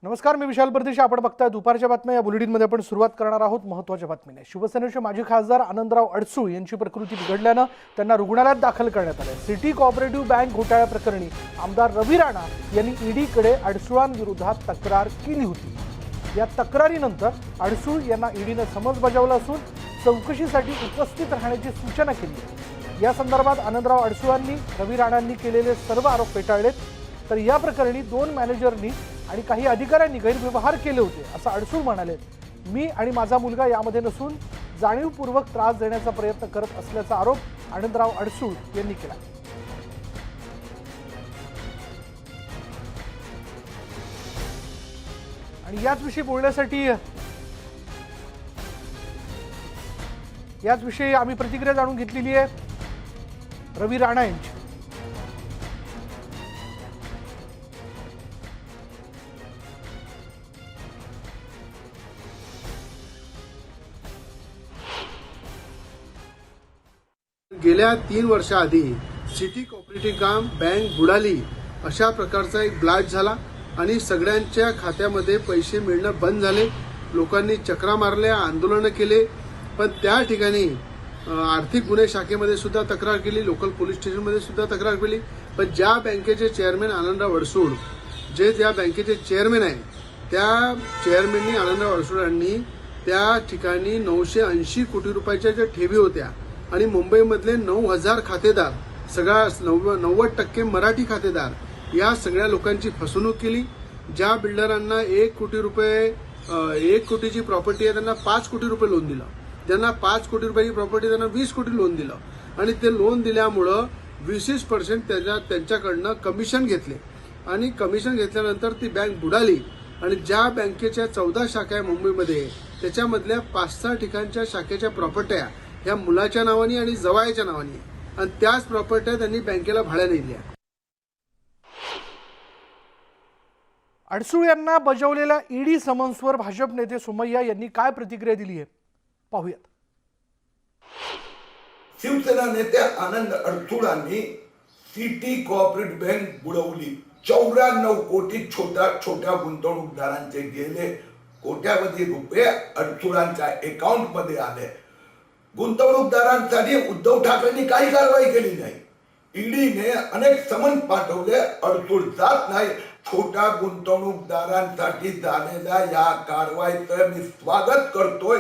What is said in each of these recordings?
नमस्कार, मी विशाल परदेशी. आपण बघताय दुपारच्या बातम्या. या बुलेटिनमध्ये आपण सुरुवात करणार आहोत महत्त्वाच्या बातमीने. शिवसेनेचे माजी खासदार आनंदराव अडसूळ यांची प्रकृती बिघडल्यानं त्यांना रुग्णालयात दाखल करण्यात आले. सिटी कोऑपरेटिव्ह बँक घोटाळ्याप्रकरणी आमदार रवी राणा यांनी ईडीकडे अडसूळांविरोधात तक्रार केली होती. या तक्रारीनंतर अडसूळ यांना ईडीने समन्स बजावलं असून चौकशीसाठी उपस्थित राहण्याची सूचना केली. या संदर्भात आनंदराव अडसूळांनी रवी राणांनी केलेले सर्व आरोप फेटाळलेत. तर या प्रकरणी 2 मॅनेजरनी आणि काही अधिकाऱ्यांनी गैरव्यवहार केले होते असं अडसूळ म्हणाले. मी आणि माझा मुलगा यामध्ये नसून जाणीवपूर्वक त्रास देण्याचा प्रयत्न करत असल्याचा आरोप आनंदराव अडसूळ यांनी केला. आणि याचविषयी आम्ही प्रतिक्रिया जाणून घेतलेली आहे रवी राणा यांची. गेल्या 3 वर्षाआधी सिटी कोऑपरेटिव्ह बँक बुडाली अशा प्रकारचा एक ब्लास्ट झाला आणि सगळ्यांच्या खात्यामध्ये पैसे मिळणं बंद झाले. लोकांनी चक्रा मारल्या, आंदोलनं केले. पण त्या ठिकाणी आर्थिक गुन्हे शाखेमध्ये सुद्धा तक्रार केली, लोकल पोलीस स्टेशनमध्ये सुद्धा तक्रार केली. पण ज्या बँकेचे चेअरमॅन आनंदराव अडसूळ जे त्या बँकेचे चेअरमॅन आहे, त्या चेअरमॅननी आनंदराव अडसूळांनी त्या ठिकाणी 980 कोटी रुपयाच्या ज्या ठेवी होत्या आणि मुंबईमधले 9000 खातेदार, सगळा 90% मराठी खातेदार, या सगळ्या लोकांची फसवणूक केली. ज्या बिल्डरांना 1 कोटी रुपये 1 कोटीची प्रॉपर्टी आहे त्यांना 5 कोटी रुपये लोन दिलं. ज्यांना 5 कोटी रुपयाची प्रॉपर्टी त्यांना 20 कोटी लोन दिलं. आणि ते लोन दिल्यामुळं 20% त्यांच्याकडनं कमिशन घेतले. आणि कमिशन घेतल्यानंतर ती बँक बुडाली. आणि ज्या बँकेच्या 14 शाखा आहे मुंबईमध्ये, त्याच्यामधल्या 5-6 ठिकाणच्या शाखेच्या प्रॉपर्ट्या ह्या मुलाच्या नावाने आणि जवायाच्या नावाने, आणि त्याच प्रॉपर्ट्या त्यांनी बँकेला भाड्याने दिल्या. अडसूळ यांना बजावलेल्या ईडी समन्सवर भाजप नेते सोमय्या यांनी काय प्रतिक्रिया दिली आहे पाहूयात. शिवसेना नेते आनंद अडसूळांनी सिटी कोऑपरेटिव्ह बँक बुडवली. 94 कोटी छोट्या गुंतवणूकदारांचे गेले कोट्यावधी रुपये अडसूळांच्या अकाउंट मध्ये आले. गुंतवणूकदारांसाठी उद्धव ठाकरेंनी काही कारवाई केली नाही. ईडीने अनेक समन्स पाठवले, अडसूळ जात नाही. छोट्या गुंतवणूकदारांसाठी झालेल्या या कारवाईचं मी स्वागत करतोय.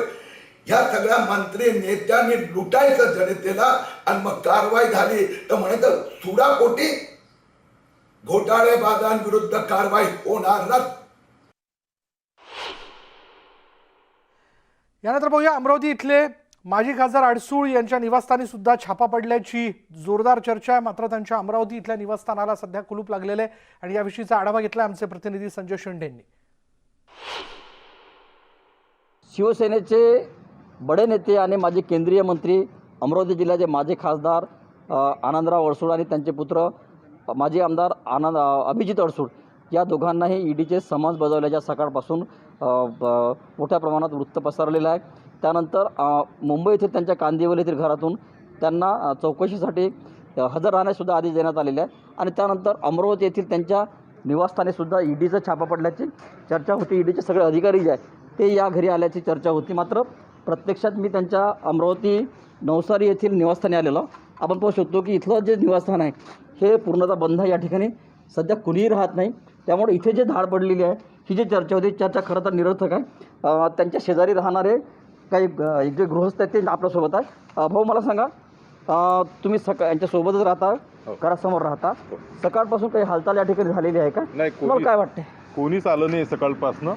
या सगळ्या मंत्री नेत्यांनी लुटायचं जनतेला आणि मग कारवाई झाली तर म्हणायचं सुडापोटी घोटाळेबाजांविरुद्ध कारवाई होणार ना. यानंतर पाहूया अमरावती इथले माजी खासदार अडसूळ यांच्या निवासस्थानी सुद्धा छापा पडल्याची जोरदार चर्चा आहे. मात्र त्यांच्या अमरावती इथल्या निवासस्थानाला सध्या कुलूप लागलेले आहे आणि याविषयीचा आढावा घेतला आमचे प्रतिनिधी संजय शेंडे यांनी. शिवसेनेचे बडे नेते आणि माजी केंद्रीय मंत्री, अमरावती जिल्ह्याचे माजी खासदार आनंदराव अडसूळ आणि त्यांचे पुत्र माजी आमदार अभिजित अडसूळ या दोघांनाही ईडीचे समन्स बजावल्याच्या सकाळपासून मोठ्या प्रमाणात वृत्त पसरलेलं आहे. त्यानंतर मुंबई येथे त्यांच्या कांदिवली येथील घरातून त्यांना चौकशीसाठी हजर राहण्यासुद्धा आदेश देण्यात आलेले आहे. आणि त्यानंतर अमरावती येथील त्यांच्या निवासस्थानीसुद्धा ईडीचा छापा पडल्याची चर्चा होती. ईडीचे सगळे अधिकारी जे आहेत ते या घरी आल्याची चर्चा होती. मात्र प्रत्यक्षात मी त्यांच्या अमरावती नवसारी येथील निवासस्थानी आलेलो. आपण पाहू शकतो की इथलं जे निवासस्थान आहे हे पूर्णतः बंद आहे. या ठिकाणी सध्या कुणीही राहत नाही. त्यामुळे इथे जे धाड पडलेली आहे, ही जी चर्चा होती, चर्चा खरं तर निरर्थक आहे. त्यांच्या शेजारी राहणारे काही जे गृहस्थ आहेत ते आपल्यासोबत आहे. भाऊ, मला सांगा, तुम्ही यांच्यासोबतच राहता, घरासमोर राहता, सकाळपासून काही हालचाल या ठिकाणी झालेली आहे का? नाही, तुम्हाला काय वाटते? कोणीच आलं नाही सकाळपासनं.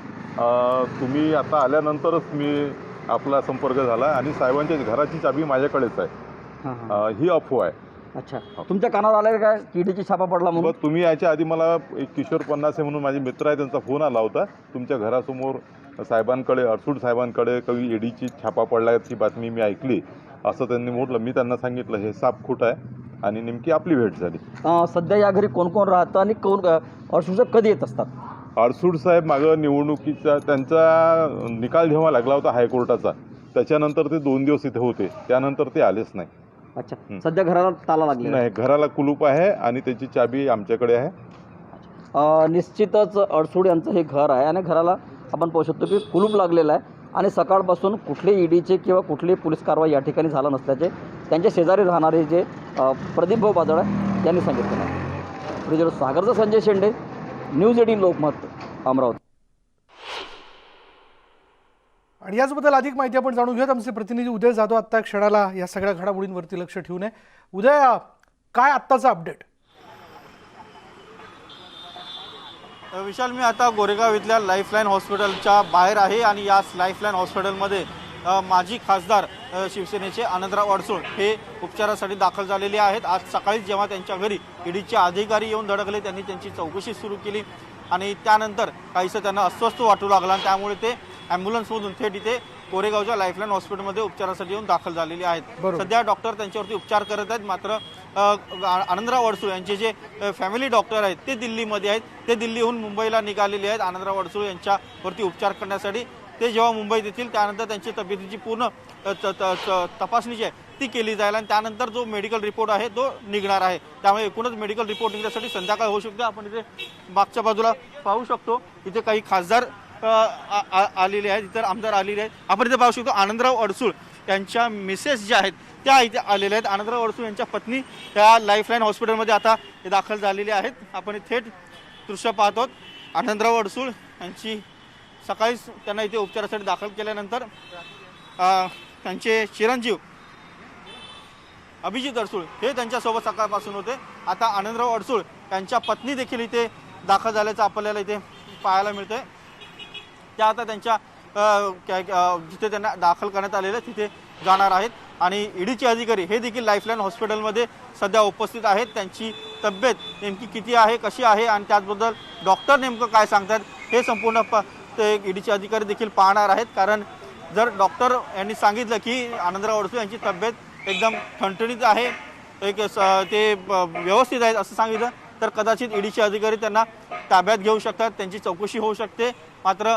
तुम्ही आता आल्यानंतरच मी आपला संपर्क झाला आणि साहेबांच्या घराची चाबी माझ्याकडेच आहे, ही अफवा आहे. अच्छा, तुमच्या कानावर आलं काय ईडीची छापा पडला म्हणून? तुम्ही याच्या आधी मला एक किशोर पन्नासे म्हणून माझे मित्र आहे, त्यांचा फोन आला होता. तुमच्या घरासमोर साहेबांकडे, अडसूळ साहेबांकडे काही ईडीची छापा पडल्याची बातमी मी ऐकली असं त्यांनी म्हटलं. मी त्यांना सांगितलं हे साप खोट आहे आणि नेमकी आपली भेट झाली. सध्या या घरी कोण कोण राहतं आणि कोण अडसूळ कधी येत असतात? अडसूळ साहेब मागं निवडणुकीचा त्यांचा निकाल जेव्हा लागला होता हायकोर्टाचा, त्याच्यानंतर ते 2 दिवस इथे होते, त्यानंतर ते आलेच नाही. अच्छा, सध्या घराला ताला लागला नाही, घराला कुलूप आहे आणि त्याची चाबी आमच्याकडे आहे. निश्चितच अडसूड यांचं हे घर आहे आणि घराला आपण पाहू शकतो की कुलूप लागलेलं आहे आणि सकाळपासून कुठलेही ईडीचे किंवा कुठलीही पोलीस कारवाई या ठिकाणी झाला नसल्याचे त्यांच्या शेजारी राहणारे जे प्रदीपभाऊ बादळ आहे यांनी सांगितलेलं आहे. प्रिजर सागरचा संजय शेंडे, न्यूज 18 लोकमत, अमरावती. आणि याचबद्दल अधिक माहिती आपण जाणून घेऊयात. आमचे प्रतिनिधी उदय जाधव आत्ता क्षणाला या सगळ्या घडामोडींवरती लक्ष ठेवून आहे. उदय, काय आत्ताचा अपडेट? विशाल, मी आता गोरेगाव इथल्या लाईफलाईन हॉस्पिटलच्या बाहेर आहे आणि या लाईफलाईन हॉस्पिटलमध्ये माजी खासदार शिवसेनेचे आनंदराव अडसूळ हे उपचारासाठी दाखल झालेले आहेत. आज सकाळी जेव्हा त्यांच्या घरी ईडीचे अधिकारी येऊन धडकले, त्यांनी त्यांची चौकशी सुरू केली आणि त्यानंतर काहीसं त्यांना अस्वस्थ वाटू लागला आणि त्यामुळे ते ॲम्ब्युलन्समधून थेट इथे कोरेगावच्या लाईफलाईन हॉस्पिटलमध्ये उपचारासाठी येऊन दाखल झालेले आहेत. सध्या डॉक्टर त्यांच्यावरती उपचार करत आहेत. मात्र आनंदराव अडसूळ यांचे जे फॅमिली डॉक्टर आहेत ते दिल्लीमध्ये आहेत. ते दिल्लीहून मुंबईला निघालेले आहेत आनंदराव अडसूळ यांच्यावरती उपचार करण्यासाठी. ते जेव्हा मुंबईत येतील त्यानंतर त्यांची तब्येतीची पूर्ण तपासणी जी आहे ती केली जाईल आणि त्यानंतर जो मेडिकल रिपोर्ट आहे तो निघणार आहे. त्यामुळे एकूणच मेडिकल रिपोर्ट निघण्यासाठी संध्याकाळ होऊ शकते. आपण इथे मागच्या बाजूला पाहू शकतो, इथे काही खासदार आलेले आहेत, इतर आमदार आलेले आहेत. आपण इथे पाहू शकतो आनंदराव अडसूळ यांच्या मिसेस ज्या आहेत त्या इथे आलेल्या आहेत. आनंदराव अडसूळ यांच्या पत्नी त्या लाईफलाईन हॉस्पिटलमध्ये आता दाखल झालेल्या आहेत. आपण थेट दृश्य पाहतो. आनंदराव अडसूळ यांची सकाळीच त्यांना इथे उपचारासाठी दाखल केल्यानंतर त्यांचे चिरंजीव अभिजित अडसूळ हे त्यांच्यासोबत सकाळपासून होते. आता आनंदराव अडसूळ यांच्या पत्नी देखील इथे दाखल झाल्याचं आपल्याला इथे पाहायला मिळतंय. त्या आता त्यांच्या जिथे त्यांना दाखल करण्यात आलेलं तिथे जाणार आहेत आणि ईडीचे अधिकारी हे देखील लाईफलाईन हॉस्पिटलमध्ये सध्या उपस्थित आहेत. त्यांची तब्येत नेमकी किती आहे, कशी आहे आणि त्याचबद्दल डॉक्टर नेमकं काय सांगतात हे संपूर्ण ते ईडीचे अधिकारी देखील पाहणार आहेत. कारण जर डॉक्टर यांनी सांगितलं की आनंदराव अडसूळ यांची तब्येत एकदम ठणठणीत आहे, ते व्यवस्थित आहेत असं सांगितलं तर कदाचित ईडीचे अधिकारी त्यांना ताब्यात घेऊ शकतात, त्यांची चौकशी होऊ शकते. मात्र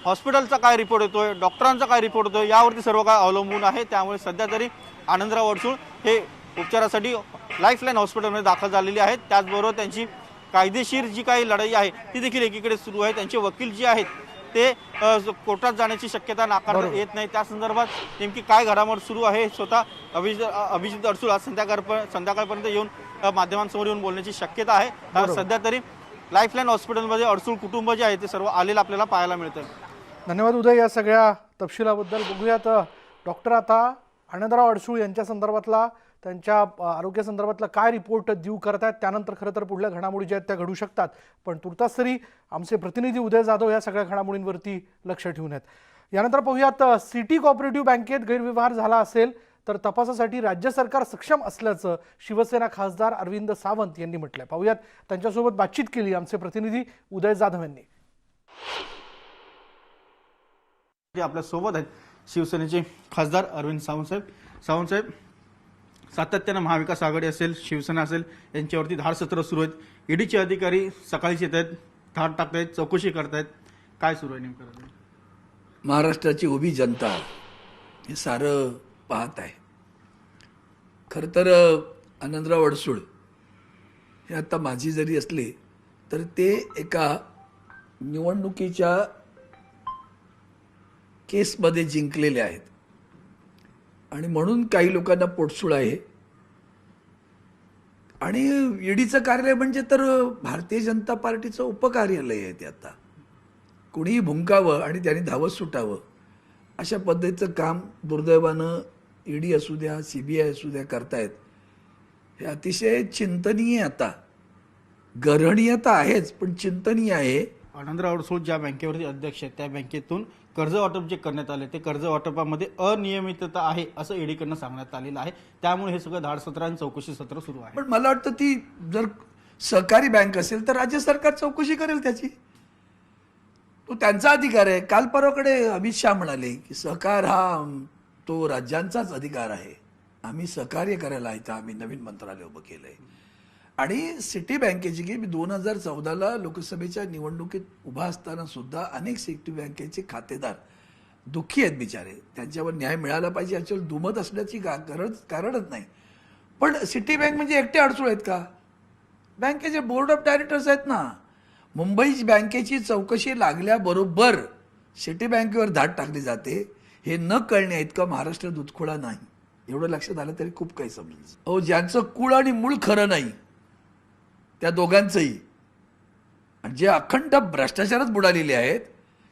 हॉस्पिटलचा काय रिपोर्ट येतोय, डॉक्टरांचा काय रिपोर्ट येतोय यावरती सर्व काय अवलंबून आहे. त्यामुळे सध्या तरी आनंदराव अडसूळ हे उपचारासाठी लाईफलाईन हॉस्पिटलमध्ये दाखल झालेली आहेत. त्याचबरोबर त्यांची कायदेशीर जी काही लढाई आहे ती देखील एकीकडे सुरू आहे. त्यांचे वकील जे आहेत ते कोर्टात जाण्याची शक्यता नाकारता येत नाही. त्या संदर्भात नेमकी काय घडामोड सुरू आहे स्वतः अभिजित अडसूळ आज संध्याकाळपर्यंत येऊन माध्यमांसमोर येऊन बोलण्याची शक्यता आहे. सध्या तरी लाईफलाईन हॉस्पिटलमध्ये अडसूळ कुटुंब जे आहे ते सर्व आलेलं आपल्याला पाहायला मिळतं. धन्यवाद उदय या सगळ्या तपशिलाबद्दल. बघूयात डॉक्टर आता आनंदराव अडसूळ यांच्या संदर्भातला, त्यांच्या आरोग्यासंदर्भातला काय रिपोर्ट देऊ करत आहेत. त्यानंतर खरं तर पुढल्या घडामोडी ज्या आहेत त्या घडू शकतात. पण तुर्तास तरी आमचे प्रतिनिधी उदय जाधव या सगळ्या घडामोडींवरती लक्ष ठेवून आहेत. यानंतर पाहूयात, सिटी कोऑपरेटिव्ह बँकेत गैरव्यवहार झाला असेल तर तपासासाठी राज्य सरकार सक्षम असल्याचं शिवसेना खासदार अरविंद सावंत यांनी म्हटलंय. पाहूयात, त्यांच्यासोबत बातचीत केली आमचे प्रतिनिधी उदय जाधव यांनी. आपल्या सोबत आहेत शिवसेनेचे खासदार अरविंद सावंत साहेब, सातत्यानं महाविकास आघाडी असेल, शिवसेना असेल यांच्यावरती धाड सत्र सुरू आहेत. ईडीचे अधिकारी सकाळीच येत आहेत, धाड टाकतायत, चौकशी करतायत. काय सुरू आहे नेमकं? महाराष्ट्राची उभी जनता हे सारं पाहत आहे. खरं तर आनंदराव अडसूळ हे आता माजी जरी असले तर ते एका निवडणुकीच्या केसमध्ये जिंकलेले आहेत आणि म्हणून काही लोकांना पोटसूळ आहे. आणि ईडीचं कार्यालय म्हणजे तर भारतीय जनता पार्टीचं उपकार्यालय आहे. ते आता कुणीही भुंकावं आणि त्यांनी धावत सुटावं अशा पद्धतीचं काम दुर्दैवानं ईडी असू द्या, CBI असू द्या करतायत. हे अतिशय चिंतनीय, आता गर्हणीय तर आहेच पण चिंतनीय आहे. आनंदराव अडसूळ ज्या बँकेवरती अध्यक्ष आहेत त्या बँकेतून कर्ज वाटप जे करण्यात आले ते कर्ज वाटपामध्ये अनियमितता आहे असं ईडीकडनं सांगण्यात आलेलं आहे. त्यामुळे हे सगळं धाडसत्र आणि चौकशी सत्र सुरू आहे. पण मला वाटतं ती जर सहकारी बँक असेल तर राज्य सरकार चौकशी करेल त्याची. तो त्यांचा अधिकार आहे. काल परवाकडे अमित शहा म्हणाले की सहकार हा तो राज्यांचाच अधिकार आहे, आम्ही सहकार्य करायला इथं आम्ही नवीन मंत्रालय उभं केलं आहे. आणि सिटी बँकेची की 2014ला लोकसभेच्या निवडणुकीत उभा असताना सुद्धा अनेक सिटी बँकेचे खातेदार दुःखी आहेत बिचारे. त्यांच्यावर न्याय मिळाला पाहिजे याच्यावर दुमत असण्याची कारणच नाही. पण सिटी बँक म्हणजे एकटे अडसूळ आहेत का? बँकेचे बोर्ड ऑफ डायरेक्टर्स आहेत ना, मुंबई बँकेची चौकशी लागल्याबरोबर सिटी बँकेवर धाड टाकली जाते हे न कळण्या इतका महाराष्ट्र दुधखोळा नाही. एवढं लक्षात आलं तरी खूप काही समजेल. अहो, ज्यांचं कुळ आणि मूळ खरं नाही त्या दोघांचंही, आणि जे अखंड भ्रष्टाचारच बुडालेले आहेत,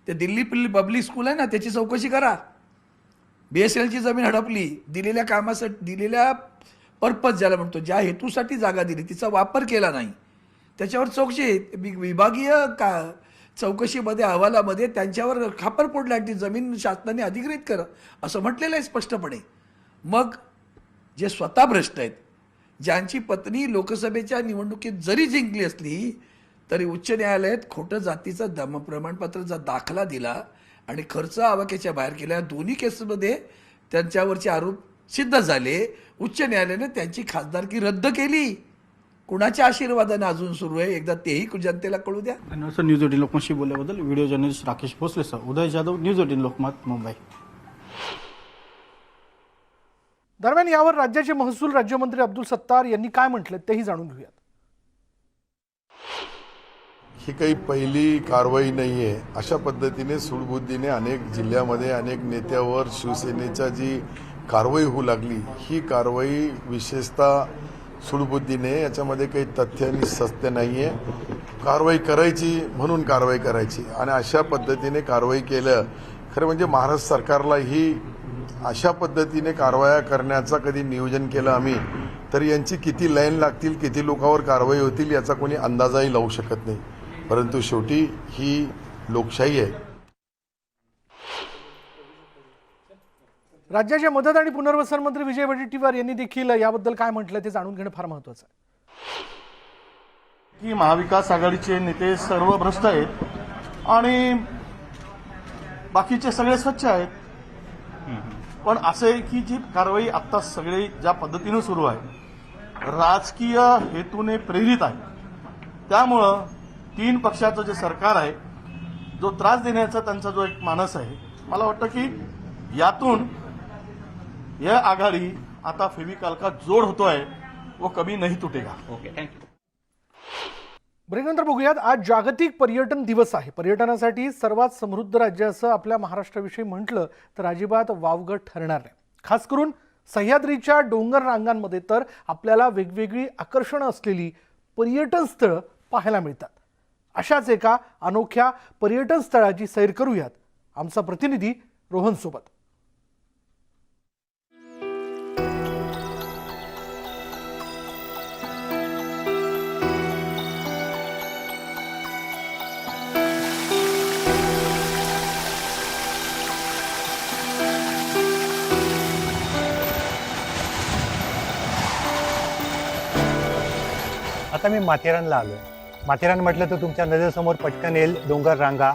ते दिल्ली पब्लिक स्कूल आहे ना, त्याची चौकशी करा. BSLची जमीन हडपली, दिलेल्या कामासाठी, दिलेल्या पर्पज ज्याला म्हणतो, ज्या हेतूसाठी जागा दिली तिचा वापर केला नाही, त्याच्यावर चौकशी विभागीय चौकशीमध्ये अहवालामध्ये त्यांच्यावर खापर फोडला आणि ती जमीन शासनाने अधिग्रहित करा असं म्हटलेलं आहे स्पष्टपणे. मग जे स्वतः भ्रष्ट आहेत, ज्यांची पत्नी लोकसभेच्या निवडणुकीत जरी जिंकली असली तरी उच्च न्यायालयात खोटं जातीचा प्रमाणपत्राचा दाखला दिला आणि खर्च आवाक्याच्या बाहेर केला, दोन्ही केसमध्ये त्यांच्यावरचे आरोप सिद्ध झाले. उच्च न्यायालयाने त्यांची खासदारकी रद्द केली. कुणाच्या आशीर्वादाने अजून सुरू आहे, एकदा तेही जनतेला कळू द्या. धन्यवाद सर. न्यूज 18 लोकमतशी बोलल्याबद्दल. Video journalist Rakesh Bhosale sir. Uday Jadhav, news 18 Lokmat, Mumbai. दरम्यान यावर राज्याचे महसूल राज्यमंत्री अब्दुल सत्तार यांनी काय म्हटलं तेही जाणून घेऊयात. ही काही पहिली कारवाई नाही आहे. अशा पद्धतीने सूडबुद्धीने अनेक जिल्ह्यामध्ये अनेक नेत्यावर शिवसेनेच्या जी कारवाई होऊ लागली, ही कारवाई विशेषतः सूडबुद्धीने, याच्यामध्ये काही तथ्य आणि सत्य नाही आहे. कारवाई करायची म्हणून कारवाई करायची आणि अशा पद्धतीने कारवाई केलं. खरं म्हणजे महाराष्ट्र सरकारला ही अशा पद्धतीने कारवाया करण्याचा कधी नियोजन केलं आम्ही तर यांची किती लाईन लागतील, किती लोकांवर कारवाई होतील याचा कोणी अंदाजाही लावू शकत नाही. परंतु शेवटी ही लोकशाही आहे. राज्याचे मदत आणि पुनर्वसन मंत्री विजय वडेट्टीवार यांनी देखील याबद्दल काय म्हटलं ते जाणून घेणं फार महत्त्वाचं आहे. की महाविकास आघाडीचे नेते सर्व भ्रष्ट आहेत आणि बाकीचे सगळे स्वच्छ आहेत. पण असे की जी कारवाई आता सगळी ज्या पद्धतीने सुरू आहे राजकीय हेतूने प्रेरित आहे. त्यामुळं 3 पक्षाचं जे सरकार आहे, जो त्रास देण्याचा त्यांचा जो एक मानस आहे, मला वाटतं की यातून यह आघाडी आता फेविकॉल का जोड होतोय, वो कभी नहीं तुटेगा. Okay, thank you. ब्रेकनंतर बघूयात. आज जागतिक पर्यटन दिवस आहे. पर्यटनासाठी सर्वात समृद्ध राज्य असं आपल्या महाराष्ट्राविषयी म्हटलं तर अजिबात वावगं ठरणार नाही. खास करून सह्याद्रीच्या डोंगर रांगांमध्ये तर आपल्याला वेगवेगळी आकर्षणं असलेली पर्यटन स्थळं पाहायला मिळतात. अशाच एका अनोख्या पर्यटन स्थळाची सैर करूयात आमचा प्रतिनिधी रोहन सोबत. आता मी माथेरानला आलो आहे. माथेरान म्हटलं तर तुमच्या नजरेसमोर पटकन येईल डोंगर रांगा,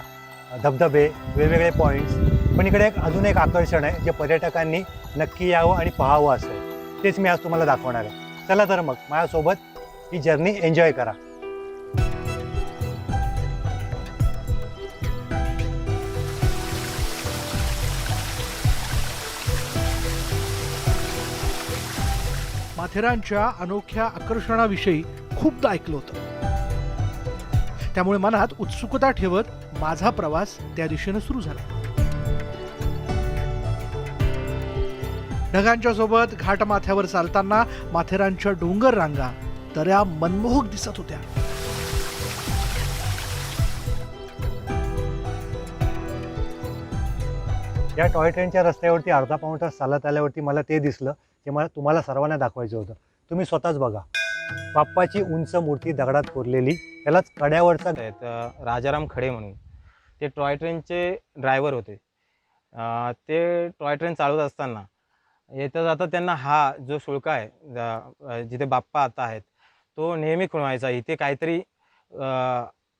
धबधबे, वेगवेगळे पॉईंट्स. पण इकडे अजून एक आकर्षण आहे जे पर्यटकांनी नक्की यावं आणि पाहावं असं आहे. तेच मी आज तुम्हाला दाखवणार आहे. चला तर मग माझ्यासोबत ही जर्नी एन्जॉय करा. माथेरानच्या अनोख्या आकर्षणाविषयी खूपदा ऐकलं होतं. त्यामुळे मनात उत्सुकता ठेवत माझा प्रवास त्या दिशेने सुरू झाला. ढगांच्या सोबत घाटमाथ्यावर चालताना माथेरानच्या डोंगर रांगा दऱ्या मनमोहक दिसत होत्या. या टॉय ट्रेनच्या रस्त्यावरती अर्धा पाऊण तास चालत आल्यावरती मला ते दिसलं ते मला तुम्हाला सर्वांना दाखवायचं होतं. तुम्ही स्वतःच बघा. बाप्पाची उंच मूर्ती दगडात कोरलेली, त्यालाच कड्यावरचा राजाराम खडे म्हणून ते टॉय ट्रेनचे ड्रायव्हर होते. ते टॉय ट्रेन चालवत असताना येता जाता त्यांना हा जो शुल्क आहे जिथे बाप्पा आता आहेत तो नेहमी खुणवायचा. इथे काहीतरी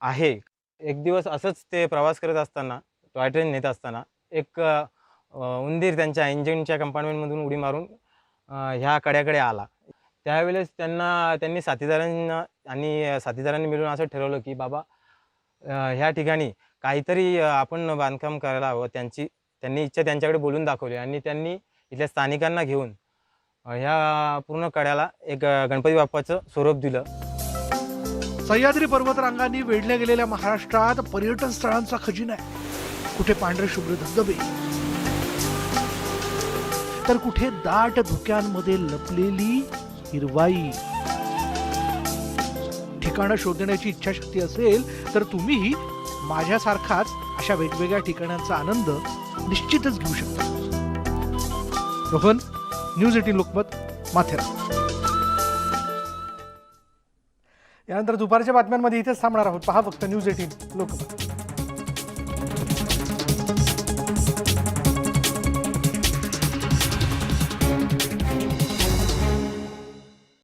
आहे. एक दिवस असंच ते प्रवास करत असताना, टॉय ट्रेन नेत असताना एक उंदीर त्यांच्या इंजिनच्या कंपार्टमेंटमधून उडी मारून ह्या कड्याकडे आला. त्यावेळेस त्यांनी साथीदारांनी मिळून असं ठरवलं की बाबा ह्या ठिकाणी काहीतरी आपण बांधकाम करायला हवं. त्यांनी इच्छा त्यांच्याकडे बोलून दाखवली आणि त्यांनी इथल्या स्थानिकांना घेऊन ह्या पूर्ण कड्याला एक गणपती बाप्पाचं स्वरूप दिलं. सह्याद्री पर्वतरांगांनी वेढल्या गेलेल्या महाराष्ट्रात पर्यटन स्थळांचा खजिना आहे. कुठे पांढरे शुभ्र धबधबे, तर कुठे दाट धुक्यांमध्ये लपलेली हिरवाई. ठिकाणं शोधण्याची इच्छाशक्ती असेल तर तुम्हीही माझ्यासारखाच अशा वेगवेगळ्या ठिकाणांचा आनंद निश्चितच घेऊ शकता. रोहन, न्यूज 18 लोकमत, माथेरान. यानंतर दुपारच्या बातम्यांमध्ये इथेच थांबणार आहोत. पहा फक्त न्यूज 18 लोकमत.